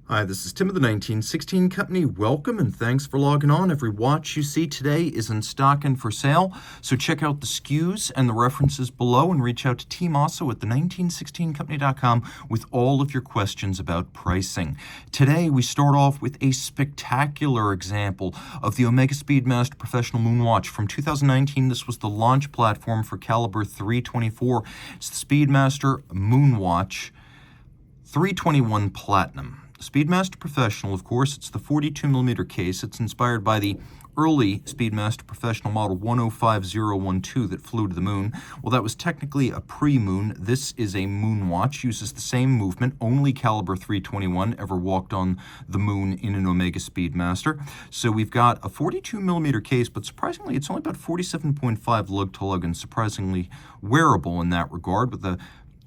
Hi, this is Tim of the 1916 Company. Welcome and thanks for logging on. Every watch you see today is in stock and for sale, so check out the SKUs and the references below and reach out to Team Mosso at the1916company.com with all of your questions about pricing. Today we start off with a spectacular example of the Omega Speedmaster Professional Moonwatch from 2019. This was the launch platform for Calibre 324. It's the Speedmaster Moonwatch 321 Platinum. Speedmaster Professional, of course, it's the 42mm case. It's inspired by the early Speedmaster Professional model 105012 that flew to the moon. Well, that was technically a pre-moon. This is a moon watch, uses the same movement. Only Calibre 321 ever walked on the moon in an Omega Speedmaster. So we've got a 42mm case, but surprisingly, it's only about 47.5 lug-to-lug and surprisingly wearable in that regard with the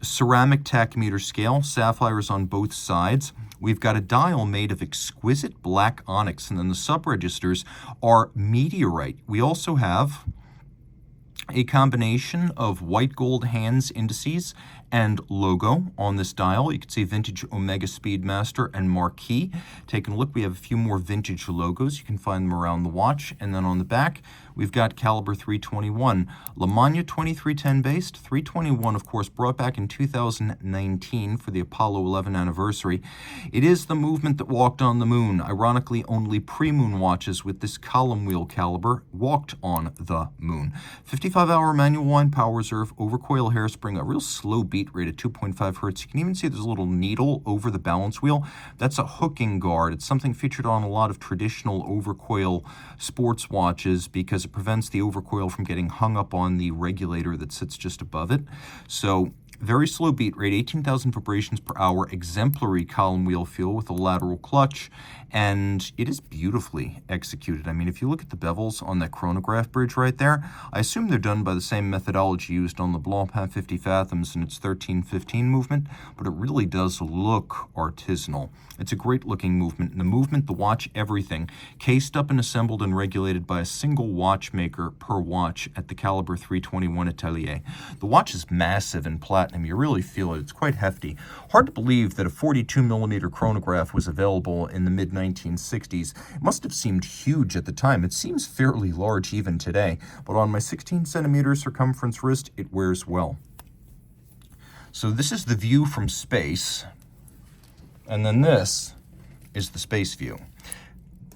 ceramic tachymeter scale, sapphires on both sides. We've got a dial made of exquisite black onyx, and then the sub-registers are meteorite. We also have a combination of white gold hands indices and logo on this dial. You can see vintage Omega Speedmaster and Marquis. Taking a look, we have a few more vintage logos. You can find them around the watch. And then on the back, we've got Calibre 321. Lamagna 2310 based. 321, of course, brought back in 2019 for the Apollo 11 anniversary. It is the movement that walked on the moon. Ironically, only pre-moon watches with this column wheel caliber walked on the moon. 55-hour manual wind power reserve, overcoil hairspring, a real slow beat rate at 2.5 hertz. You can even see there's a little needle over the balance wheel. That's a hooking guard. It's something featured on a lot of traditional overcoil sports watches because it prevents the overcoil from getting hung up on the regulator that sits just above it. So very slow beat rate, 18,000 vibrations per hour, exemplary column wheel feel with a lateral clutch, and it is beautifully executed. I mean, if you look at the bevels on that chronograph bridge right there, I assume they're done by the same methodology used on the Blancpain 50 Fathoms in its 1315 movement, but it really does look artisanal. It's a great looking movement, and the movement, the watch, everything, cased up and assembled and regulated by a single watchmaker per watch at the Calibre 321 Atelier. The watch is massive in platinum. You really feel it. It's quite hefty. Hard to believe that a 42mm chronograph was available in the mid-1960s. It must have seemed huge at the time. It seems fairly large even today, but on my 16cm circumference wrist, it wears well. So this is the view from space, and then this is the Spaceview.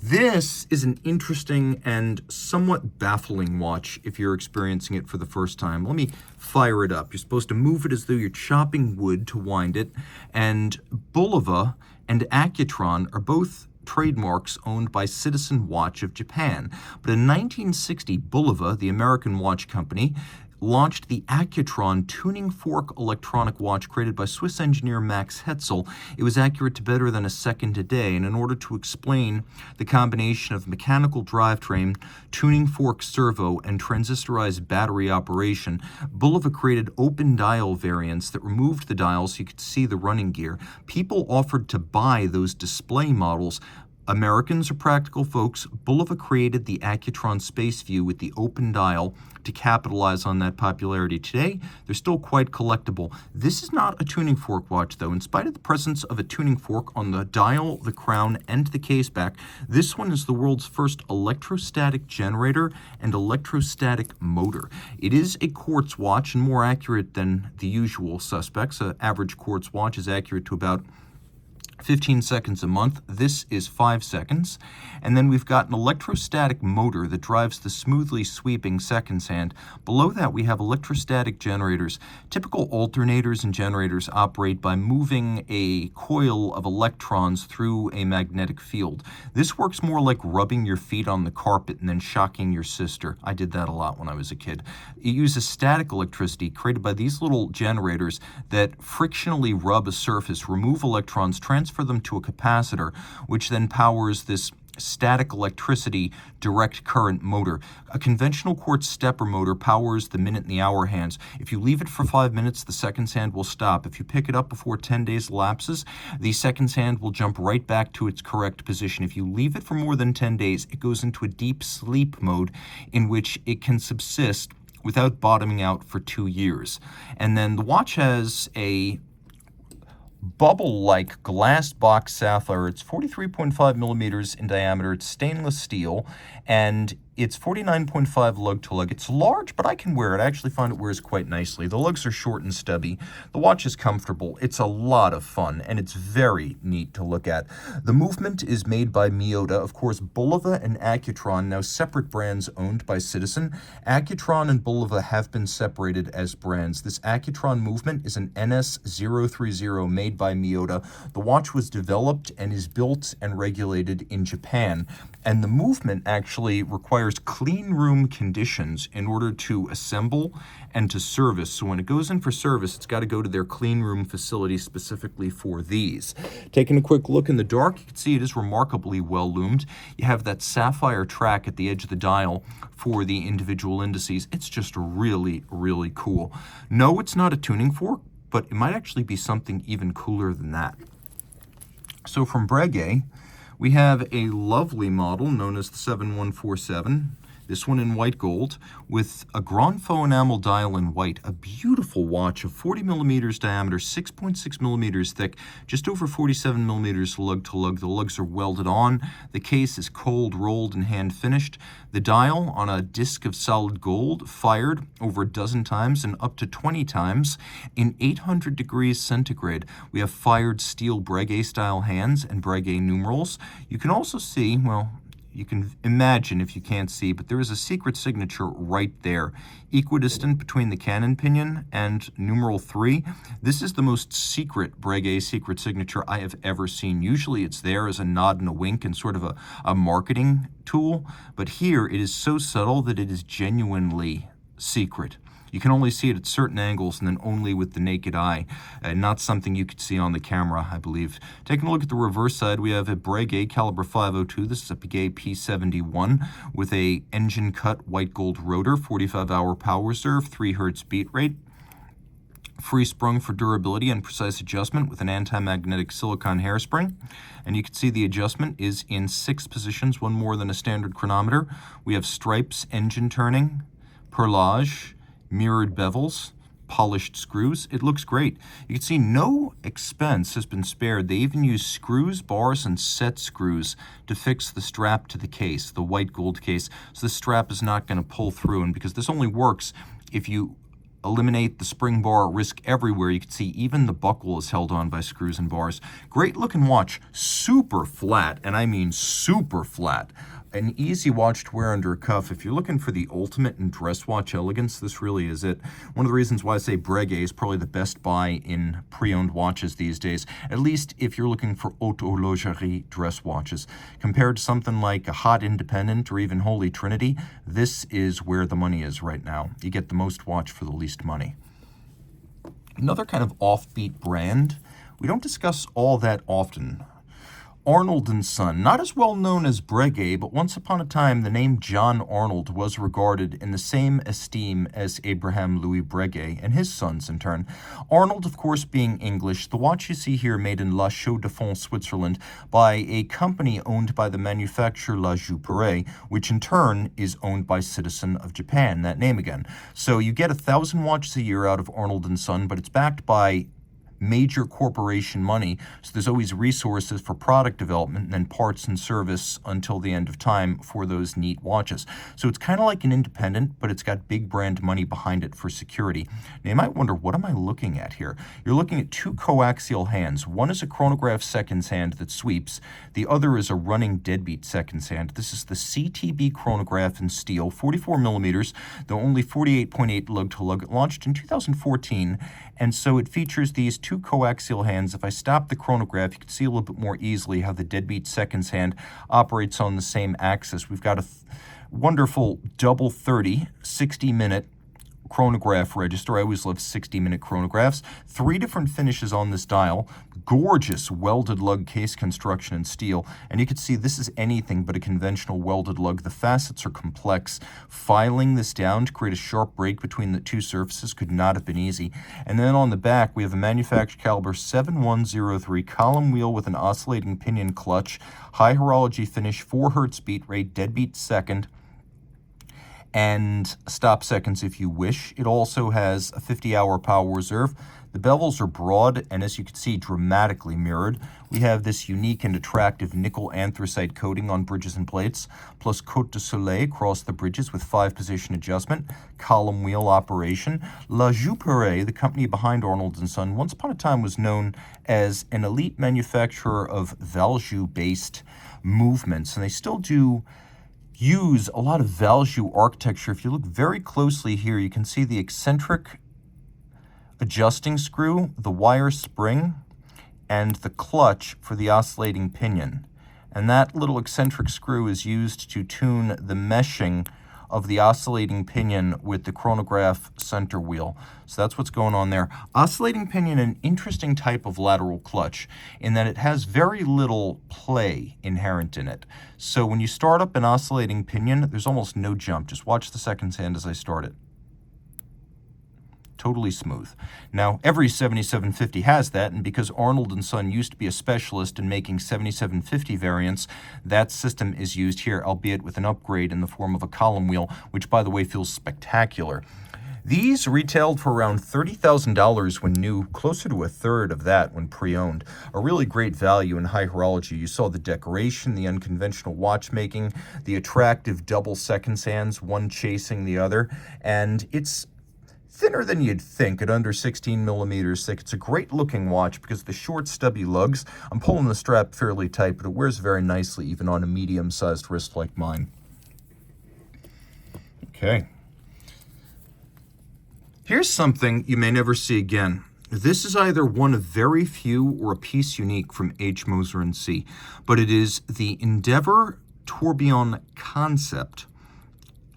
This is an interesting and somewhat baffling watch if you're experiencing it for the first time. Let me fire it up. You're supposed to move it as though you're chopping wood to wind it, and Bulova and Accutron are both trademarks owned by Citizen Watch of Japan. But in 1960, Bulova, the American watch company, launched the Accutron tuning fork electronic watch created by Swiss engineer Max Hetzel. It was accurate to better than a second a day, and in order to explain the combination of mechanical drivetrain, tuning fork servo, and transistorized battery operation, Bulova created open dial variants that removed the dial so you could see the running gear. People offered to buy those display models. Americans are practical folks. Bulova created the Accutron Spaceview with the open dial to capitalize on that popularity. Today, they're still quite collectible. This is not a tuning fork watch, though. In spite of the presence of a tuning fork on the dial, the crown, and the case back, this one is the world's first electrostatic generator and electrostatic motor. It is a quartz watch and more accurate than the usual suspects. An average quartz watch is accurate to about 15 seconds a month. This is 5 seconds. And then we've got an electrostatic motor that drives the smoothly sweeping seconds hand. Below that, we have electrostatic generators. Typical alternators and generators operate by moving a coil of electrons through a magnetic field. This works more like rubbing your feet on the carpet and then shocking your sister. I did that a lot when I was a kid. It uses static electricity created by these little generators that frictionally rub a surface, remove electrons, transfer them to a capacitor, which then powers this static electricity direct current motor. A conventional quartz stepper motor powers the minute and the hour hands. If you leave it for 5 minutes, the seconds hand will stop. If you pick it up before 10 days lapses, the seconds hand will jump right back to its correct position. If you leave it for more than 10 days, it goes into a deep sleep mode in which it can subsist without bottoming out for 2 years. And then the watch has a bubble-like glass box sapphire. It's 43.5 millimeters in diameter. It's stainless steel, and it's 49.5 lug to lug. It's large, but I can wear it. I actually find it wears quite nicely. The lugs are short and stubby. The watch is comfortable. It's a lot of fun, and it's very neat to look at. The movement is made by Miyota. Of course, Bulova and Accutron, now separate brands owned by Citizen. Accutron and Bulova have been separated as brands. This Accutron movement is an NS030 made by Miyota. The watch was developed and is built and regulated in Japan. And the movement actually requires clean room conditions in order to assemble and to service. So when it goes in for service, it's got to go to their clean room facility specifically for these. Taking a quick look in the dark, you can see it is remarkably well loomed. You have that sapphire track at the edge of the dial for the individual indices. It's just really, really cool. No, it's not a tuning fork, but it might actually be something even cooler than that. So from Breguet, we have a lovely model known as the 7147, this one in white gold, with a Grand Faux enamel dial in white, a beautiful watch of 40 millimeters diameter, 6.6 millimeters thick, just over 47 millimeters lug to lug. The lugs are welded on. The case is cold rolled and hand finished. The dial on a disc of solid gold, fired over a dozen times and up to 20 times in 800 degrees centigrade. We have fired steel Breguet style hands and Breguet numerals. You can also see, well, you can imagine if you can't see, but there is a secret signature right there, equidistant between the cannon pinion and numeral 3. This is the most secret Breguet secret signature I have ever seen. Usually it's there as a nod and a wink and sort of a marketing tool, but here it is so subtle that it is genuinely secret. You can only see it at certain angles and then only with the naked eye, not something you could see on the camera, I believe. Taking a look at the reverse side, we have a Breguet Calibre 502. This is a Breguet P71 with a engine cut white gold rotor, 45-hour power reserve, 3 Hertz beat rate. Free sprung for durability and precise adjustment with an anti-magnetic silicone hairspring. And you can see the adjustment is in 6 positions, one more than a standard chronometer. We have stripes, engine turning, perlage, mirrored bevels, polished screws. It looks great. You can see no expense has been spared. They even use screws, bars, and set screws to fix the strap to the case, the white gold case. So the strap is not going to pull through. And because this only works if you eliminate the spring bar risk everywhere, you can see even the buckle is held on by screws and bars. Great looking watch, super flat, and I mean super flat. An easy watch to wear under a cuff. If you're looking for the ultimate in dress watch elegance, this really is it. One of the reasons why I say Breguet is probably the best buy in pre-owned watches these days, at least if you're looking for haute horlogerie dress watches. Compared to something like a Hot Independent or even Holy Trinity, this is where the money is right now. You get the most watch for the least money. Another kind of offbeat brand we don't discuss all that often. Arnold Son, not as well known as Breguet, but once upon a time the name John Arnold was regarded in the same esteem as Abraham Louis Breguet and his sons in turn. Arnold, of course, being English, the watch you see here made in La Chaux-de-Fonds, Switzerland, by a company owned by the manufacturer La Joux-Perret, which in turn is owned by Citizen of Japan, that name again. So you get 1,000 watches a year out of Arnold Son, but it's backed by major corporation money, so there's always resources for product development and then parts and service until the end of time for those neat watches. So it's kind of like an independent, but it's got big brand money behind it for security. Now you might wonder, what am I looking at here? You're looking at 2 coaxial hands. One is a chronograph seconds hand that sweeps. The other is a running deadbeat seconds hand. This is the CTB chronograph in steel, 44 millimeters, though only 48.8 lug to lug. It launched in 2014, and so it features these 2 coaxial hands. If I stop the chronograph, you can see a little bit more easily how the deadbeat seconds hand operates on the same axis. We've got a wonderful double 30, 60-minute chronograph register. I always love 60-minute chronographs. 3 different finishes on this dial. Gorgeous welded lug case construction in steel. And you can see this is anything but a conventional welded lug. The facets are complex. Filing this down to create a sharp break between the 2 surfaces could not have been easy. And then on the back, we have a manufactured caliber 7103 column wheel with an oscillating pinion clutch, high horology finish, 4 Hertz beat rate, deadbeat second, and stop seconds if you wish. It also has a 50-hour power reserve. The bevels are broad and, as you can see, dramatically mirrored. We have this unique and attractive nickel anthracite coating on bridges and plates, plus Côte de Soleil across the bridges with 5-position adjustment, column wheel operation. La Joux, the company behind Arnold Son, once upon a time was known as an elite manufacturer of Valjoux-based movements, and they still do use a lot of Valjoux architecture. If you look very closely here, you can see the eccentric adjusting screw, the wire spring, and the clutch for the oscillating pinion. And that little eccentric screw is used to tune the meshing of the oscillating pinion with the chronograph center wheel. So that's what's going on there. Oscillating pinion, an interesting type of lateral clutch in that it has very little play inherent in it. So when you start up an oscillating pinion, there's almost no jump. Just watch the seconds hand as I start it. Totally smooth. Now, every 7750 has that, and because Arnold & Son used to be a specialist in making 7750 variants, that system is used here, albeit with an upgrade in the form of a column wheel, which, by the way, feels spectacular. These retailed for around $30,000 when new, closer to a third of that when pre-owned. A really great value in high horology. You saw the decoration, the unconventional watchmaking, the attractive double seconds hands, one chasing the other, and it's thinner than you'd think at under 16 millimeters thick. It's a great looking watch because of the short stubby lugs. I'm pulling the strap fairly tight, but it wears very nicely even on a medium-sized wrist like mine. Okay. Here's something you may never see again. This is either one of very few or a piece unique from H.Moser & C, but it is the Endeavour Tourbillon Concept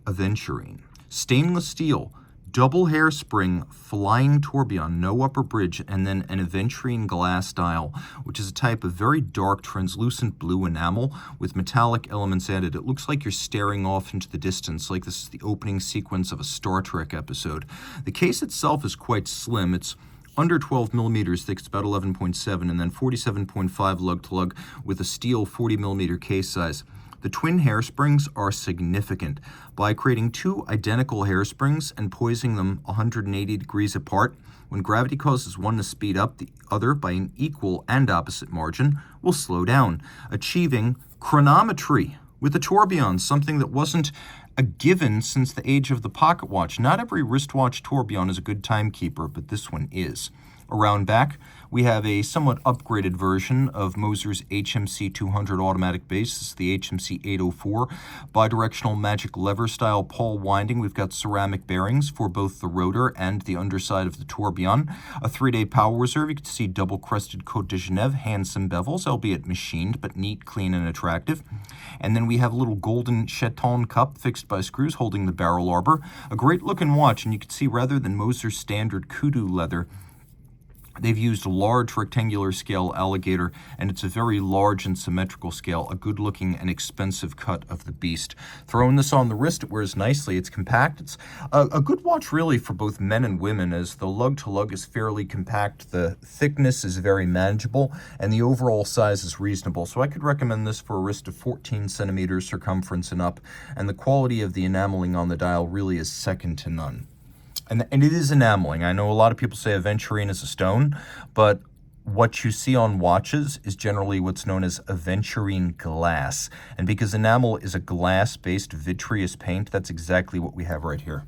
Aventurine. Stainless steel, double hairspring, flying tourbillon, no upper bridge, and then an aventurine glass dial, which is a type of very dark, translucent blue enamel with metallic elements added. It looks like you're staring off into the distance, like this is the opening sequence of a Star Trek episode. The case itself is quite slim. It's under 12 millimeters thick, it's about 11.7, and then 47.5 lug-to-lug with a steel 40 millimeter case size. The twin hairsprings are significant. By creating two identical hairsprings and poising them 180 degrees apart, when gravity causes one to speed up, the other, by an equal and opposite margin, will slow down, achieving chronometry with the tourbillon, something that wasn't a given since the age of the pocket watch. Not every wristwatch tourbillon is a good timekeeper, but this one is. Around back, we have a somewhat upgraded version of Moser's HMC 200 automatic base. This is the HMC 804. Bidirectional magic lever style pawl winding. We've got ceramic bearings for both the rotor and the underside of the tourbillon. A 3-day power reserve. You can see double crested Côte de Genève, handsome bevels, albeit machined, but neat, clean, and attractive. And then we have a little golden chaton cup fixed by screws holding the barrel arbor. A great looking watch, and you can see rather than Moser's standard kudu leather, they've used a large rectangular scale alligator, and it's a very large and symmetrical scale, a good looking and expensive cut of the beast. Throwing this on the wrist, it wears nicely. It's compact. It's a good watch really for both men and women, as the lug to lug is fairly compact, the thickness is very manageable, and the overall size is reasonable. So I could recommend this for a wrist of 14 centimeters circumference and up, and the quality of the enameling on the dial really is second to none. And it is enameling. I know a lot of people say aventurine is a stone, but what you see on watches is generally what's known as aventurine glass. And because enamel is a glass-based vitreous paint, that's exactly what we have right here.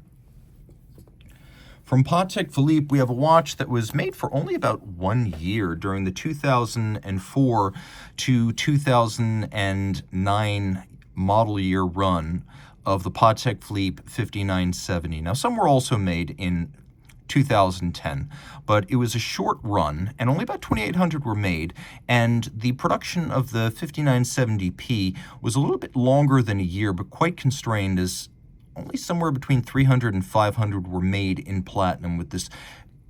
From Patek Philippe, we have a watch that was made for only about 1 year during the 2004 to 2009 model year run of the Patek Philippe 5970. Now, some were also made in 2010, but it was a short run, and only about 2,800 were made, and the production of the 5970P was a little bit longer than a year, but quite constrained, as only somewhere between 300 and 500 were made in platinum with this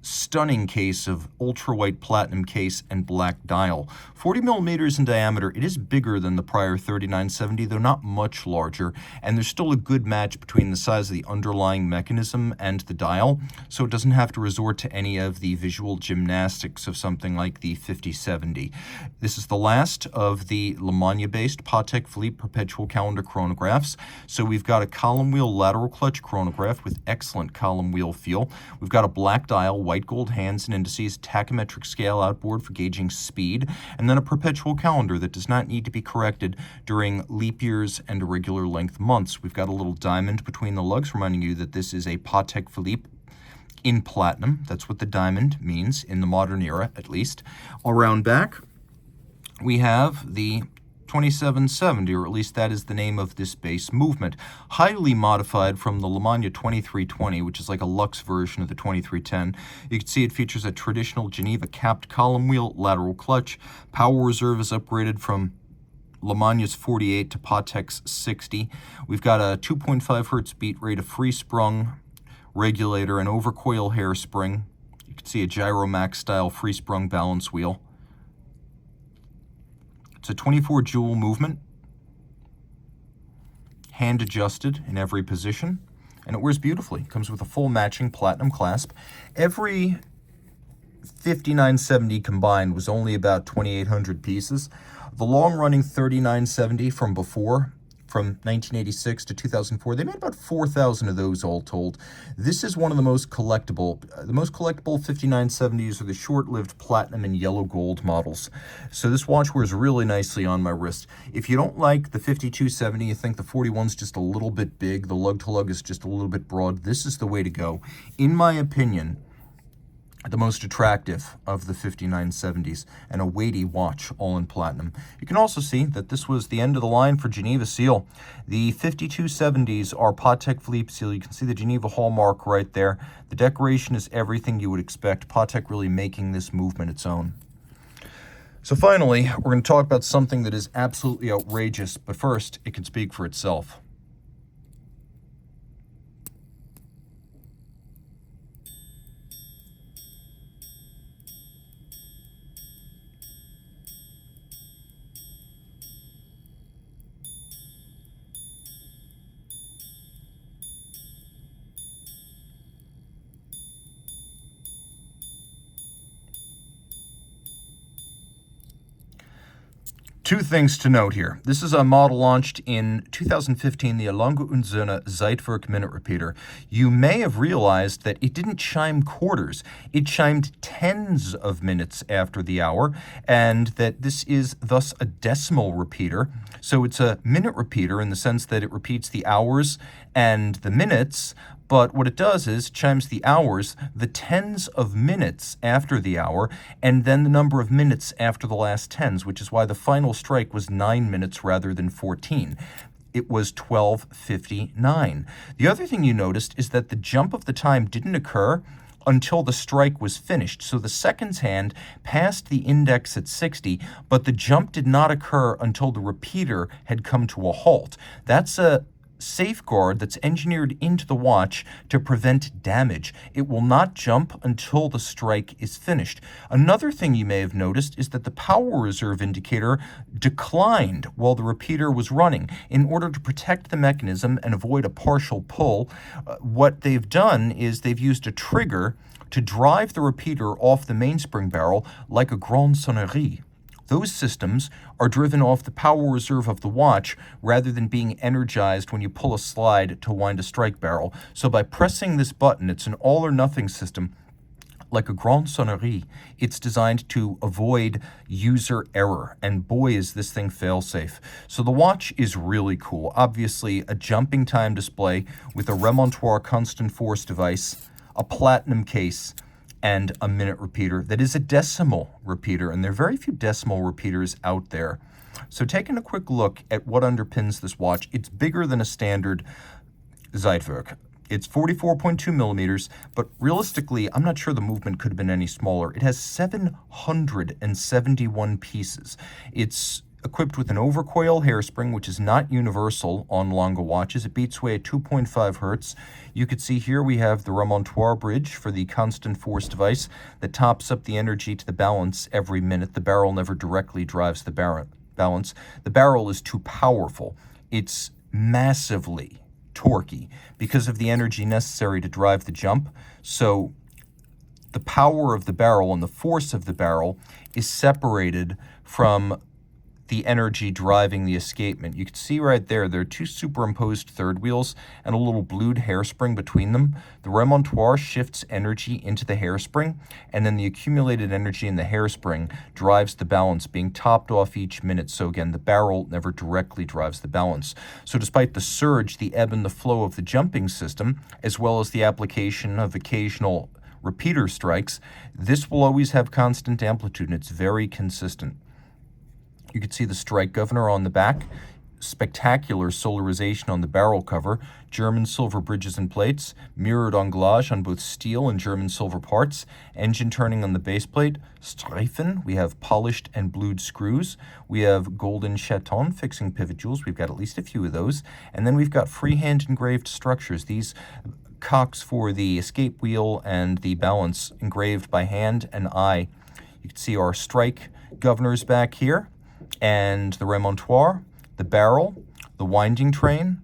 stunning case of ultra-white platinum case and black dial. 40 millimeters in diameter. It is bigger than the prior 3970, though not much larger, and there's still a good match between the size of the underlying mechanism and the dial, so it doesn't have to resort to any of the visual gymnastics of something like the 5070. This is the last of the Le Mans-based Patek Philippe Perpetual calendar chronographs. So we've got a column wheel lateral clutch chronograph with excellent column wheel feel. We've got a black dial, white gold hands and indices, tachymetric scale outboard for gauging speed, and then a perpetual calendar that does not need to be corrected during leap years and irregular length months. We've got a little diamond between the lugs reminding you that this is a Patek Philippe in platinum. That's what the diamond means in the modern era, at least. Around back, we have the 2770, or at least that is the name of this base movement, highly modified from the Le Mans 2320, which is like a luxe version of the 2310. You can see it features a traditional Geneva capped column wheel, lateral clutch. Power reserve is upgraded from Le Mans 48 to Patek's 60. We've got a 2.5 hertz beat rate, a free sprung regulator, an overcoil hairspring. You can see a Gyromax style free sprung balance wheel. It's a 24 jewel movement, hand adjusted in every position, and it wears beautifully. It comes with a full matching platinum clasp. Every 5970 combined was only about 2,800 pieces. The long-running 3970 from before, from 1986 to 2004, they made about 4,000 of those all told. This is one of the most collectible. The most collectible 5970s are the short-lived platinum and yellow gold models. So this watch wears really nicely on my wrist. If you don't like the 5270, you think the 41's just a little bit big, the lug-to-lug is just a little bit broad, this is the way to go. In my opinion, the most attractive of the 5970s, and a weighty watch, all in platinum. You can also see that this was the end of the line for Geneva seal. The 5270s are Patek Philippe seal. You can see the Geneva hallmark right there. The decoration is everything you would expect. Patek really making this movement its own. So finally, we're going to talk about something that is absolutely outrageous, but first, it can speak for itself. Two things to note here. This is a model launched in 2015, the Lange und Söhne Zeitwerk minute repeater. You may have realized that it didn't chime quarters. It chimed tens of minutes after the hour, and that this is thus a decimal repeater. So it's a minute repeater in the sense that it repeats the hours and the minutes, but what it does is chimes the hours, the tens of minutes after the hour, and then the number of minutes after the last tens, which is why the final strike was 9 minutes rather than 14. It was 12:59. The other thing you noticed is that the jump of the time didn't occur until the strike was finished. So the seconds hand passed the index at 60, but the jump did not occur until the repeater had come to a halt. That's a safeguard that's engineered into the watch to prevent damage. It will not jump until the strike is finished. Another thing you may have noticed is that the power reserve indicator declined while the repeater was running. In order to protect the mechanism and avoid a partial pull, what they've done is they've used a trigger to drive the repeater off the mainspring barrel like a grande sonnerie. Those systems are driven off the power reserve of the watch rather than being energized when you pull a slide to wind a strike barrel. So by pressing this button, it's an all-or-nothing system like a grande sonnerie. It's designed to avoid user error, and boy is this thing fail-safe. So the watch is really cool. Obviously, a jumping time display with a remontoir constant force device, a platinum case, and a minute repeater that is a decimal repeater, and there are very few decimal repeaters out there. So taking a quick look at what underpins this watch, it's bigger than a standard Zeitwerk. It's 44.2 millimeters, but realistically, I'm not sure the movement could have been any smaller. It has 771 pieces. It's equipped with an overcoil hairspring, which is not universal on Lange watches. It beats away at 2.5 hertz. You can see here we have the remontoire bridge for the constant force device that tops up the energy to the balance every minute. The barrel never directly drives the balance. The barrel is too powerful. It's massively torquey because of the energy necessary to drive the jump. So the power of the barrel and the force of the barrel is separated from the energy driving the escapement. You can see right there are two superimposed third wheels and a little blued hairspring between them. The remontoire shifts energy into the hairspring, and then the accumulated energy in the hairspring drives the balance, being topped off each minute. So again, the barrel never directly drives the balance. So despite the surge, the ebb and the flow of the jumping system, as well as the application of occasional repeater strikes, this will always have constant amplitude, and it's very consistent. You can see the strike governor on the back, spectacular solarization on the barrel cover, German silver bridges and plates, mirrored anglage on both steel and German silver parts, engine turning on the base plate, Streifen, we have polished and blued screws, we have golden chaton fixing pivot jewels, we've got at least a few of those, and then we've got freehand engraved structures. These cocks for the escape wheel and the balance engraved by hand and eye. You can see our strike governors back here, and the remontoire, the barrel, the winding train,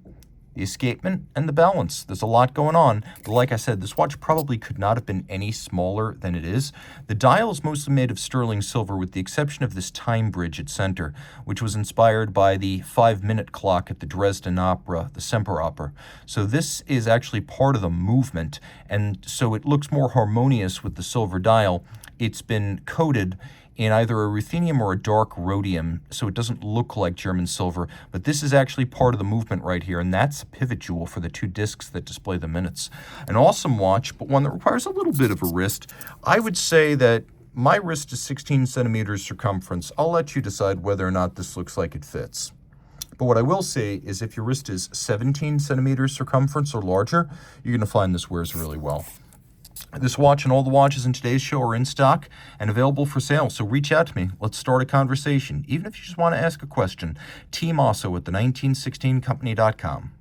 the escapement, and the balance. There's a lot going on, but like I said, this watch probably could not have been any smaller than it is. The dial is mostly made of sterling silver with the exception of this time bridge at center, which was inspired by the 5-minute clock at the Dresden Opera, the Semperoper. So this is actually part of the movement, and so it looks more harmonious with the silver dial. It's been coated in either a ruthenium or a dark rhodium, so it doesn't look like German silver, but this is actually part of the movement right here, and that's a pivot jewel for the 2 discs that display the minutes. An awesome watch, but one that requires a little bit of a wrist. I would say that my wrist is 16 centimeters circumference. I'll let you decide whether or not this looks like it fits. But what I will say is if your wrist is 17 centimeters circumference or larger, you're going to find this wears really well. This watch and all the watches in today's show are in stock and available for sale, so reach out to me. Let's start a conversation, even if you just want to ask a question. Team Mosso at the 1916company.com.